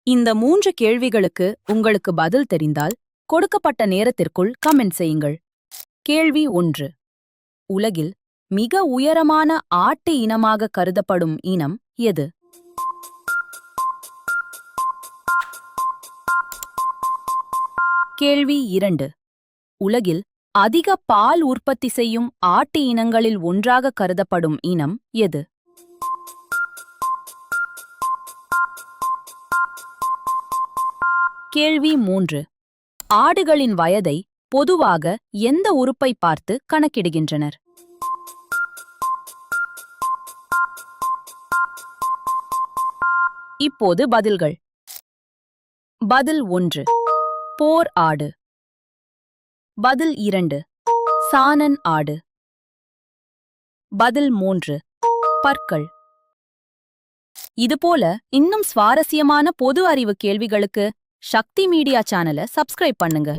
இந்த 3 கேள்விகளுக்கு உங்களுக்கு பதில் தெரிந்தால் கொடுக்கப்பட்ட நேரத்திற்குள் கமெண்ட் செய்யுங்கள். கேள்வி 1. உலகில் மிக உயரமான ஆட்டு இனமாக கருதப்படும் இனம் எது? கேள்வி 2. உலகில் அதிக பால் உற்பத்தி செய்யும் ஆட்டு இனங்களில் ஒன்றாக கருதப்படும் இனம் எது? கேள்வி 3. ஆடுகளின் வயதை பொதுவாக எந்த உறுப்பை பார்த்து கணக்கிடுகின்றனர்? இப்போது பதில்கள். பதில் 1. போர் ஆடு. பதில் 2. சாணன் ஆடு. பதில் 3. பற்கள். இதுபோல இன்னும் சுவாரஸ்யமான பொது அறிவு கேள்விகளுக்கு சக்தி மீடியா சேனலை சப்ஸ்கிரைப் பண்ணுங்க.